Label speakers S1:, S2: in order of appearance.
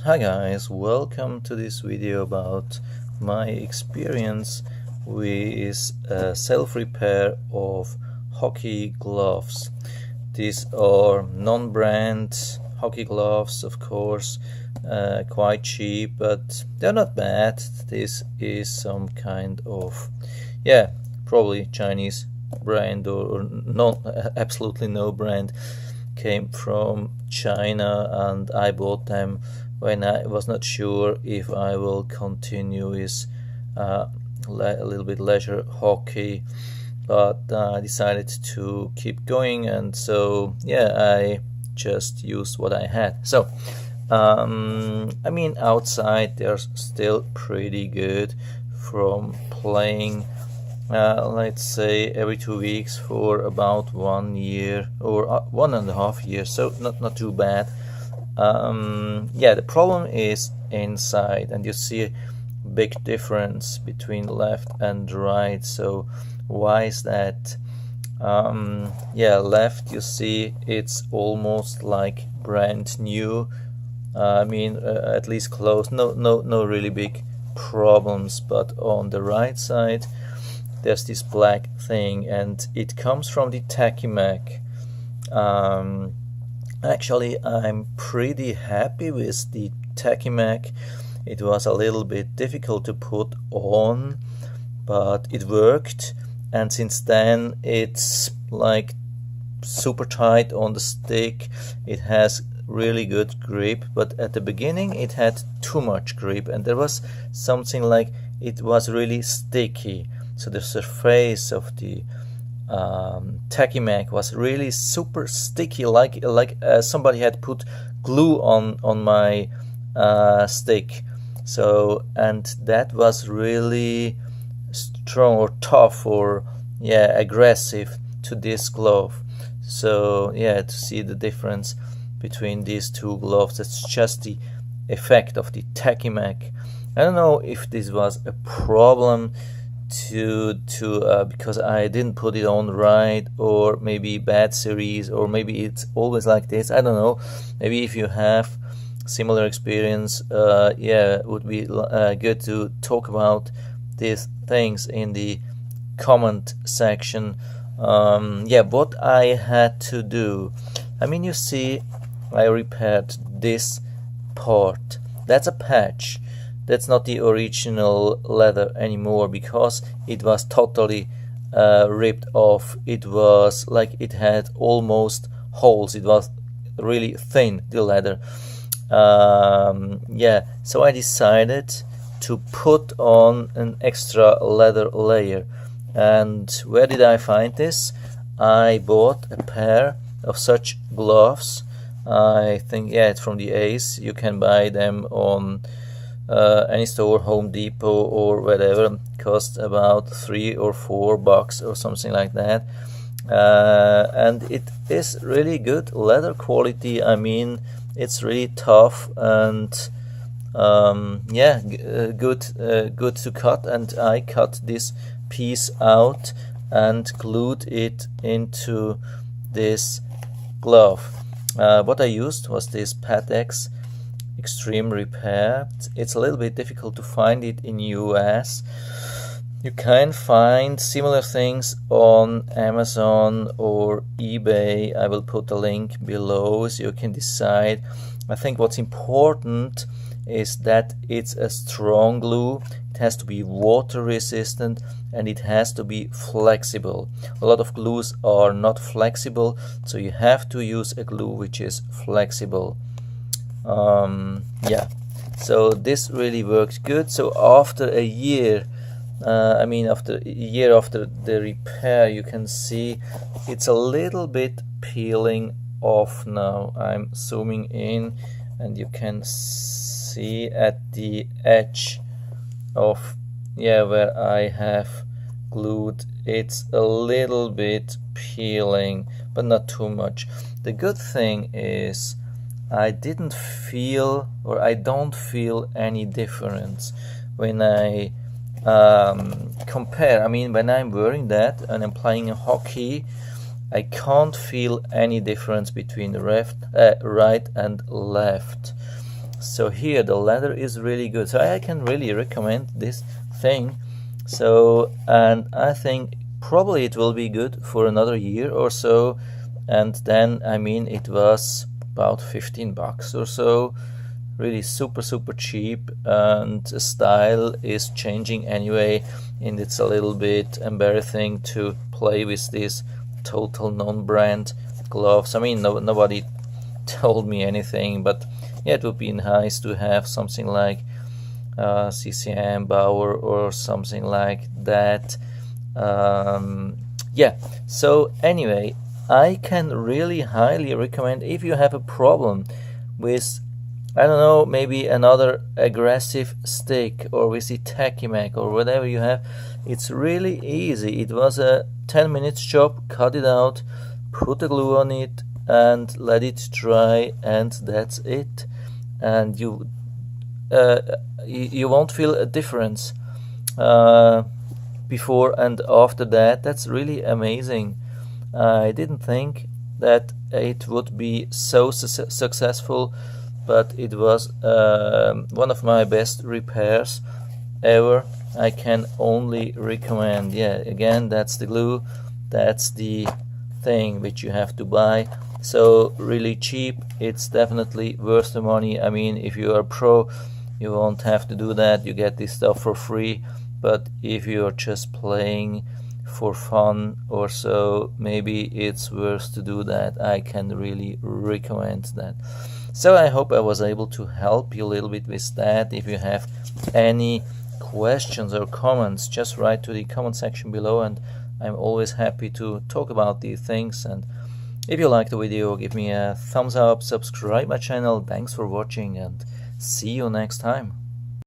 S1: Hi guys, welcome to this video about my experience with self-repair of hockey gloves. These are non-brand hockey gloves, of course, quite cheap, but they're not bad. This is some kind of, probably Chinese brand or absolutely no brand. Came from China, and I bought them when I was not sure if I will continue with a little bit leisure hockey, but I decided to keep going, and so I just used what I had. So outside they're still pretty good from playing let's say every 2 weeks for about 1 year or 1.5 years, so not too bad. The problem is inside, and you see a big difference between left and right. So why is that? Left, you see it's almost like brand new. At least close, no really big problems, but on the right side there's this black thing, and it comes from the Tachymac. Actually, I'm pretty happy with the Tachymac. It was a little bit difficult to put on, but it worked, and since then it's like super tight on the stick. It has really good grip, but at the beginning it had too much grip, and there was something like it was really sticky. So the surface of the Tachymac was really super sticky, like somebody had put glue on my stick. So, and that was really strong or tough or aggressive to this glove. So to see the difference between these two gloves, that's just the effect of the Tachymac. I don't know if this was a problem because I didn't put it on right, or maybe bad series, or maybe it's always like this. I don't know. Maybe if you have similar experience, it would be good to talk about these things in the comment section. What I had to do, you see, I repaired this part. That's a patch. That's not the original leather anymore, because it was totally ripped off. It was like it had almost holes. It was really thin, the leather. So I decided to put on an extra leather layer. And where did I find this? I bought a pair of such gloves. I think it's from the Ace. You can buy them on any store, Home Depot or whatever. Cost about $3 or $4 or something like that, and it is really good leather quality. It's really tough and good to cut, and I cut this piece out and glued it into this glove. What I used was this Patex Extreme Repair. It's a little bit difficult to find it in US. You can find similar things on Amazon or eBay. I will put a link below so you can decide. I think what's important is that it's a strong glue. It has to be water resistant, and it has to be flexible. A lot of glues are not flexible, so you have to use a glue which is flexible. So this really worked good. So after a year, after the repair, you can see it's a little bit peeling off now. I'm zooming in, and you can see at the edge of where I have glued, it's a little bit peeling, but not too much. The good thing is I don't feel any difference when I compare. When I'm wearing that and I'm playing hockey, I can't feel any difference between the right and left. So here the leather is really good, so I can really recommend this thing. So, and I think probably it will be good for another year or so, and then I mean it was about 15 bucks or so, really super cheap, and the style is changing anyway, and it's a little bit embarrassing to play with these total non-brand gloves. I mean, nobody told me anything, but yeah, it would be nice to have something like CCM, Bauer, or something like that. Yeah, so anyway, I can really highly recommend, if you have a problem with, I don't know, maybe another aggressive stick, or with the Tachymac or whatever you have, it's really easy. It was a 10 minutes job. Cut it out, put a glue on it, and let it dry, and that's it. And you won't feel a difference before and after that. That's really amazing. I didn't think that it would be so successful, but it was one of my best repairs ever. I can only recommend. Yeah, again, that's the glue, that's the thing which you have to buy. So really cheap. It's definitely worth the money. I mean, if you are a pro, you won't have to do that. You get this stuff for free. But if you're just playing for fun or so, maybe it's worth to do that. I can really recommend that. So I hope I was able to help you a little bit with that. If you have any questions or comments, just write to the comment section below, and I'm always happy to talk about these things. And if you like the video, give me a thumbs up, subscribe my channel. Thanks for watching, and see you next time.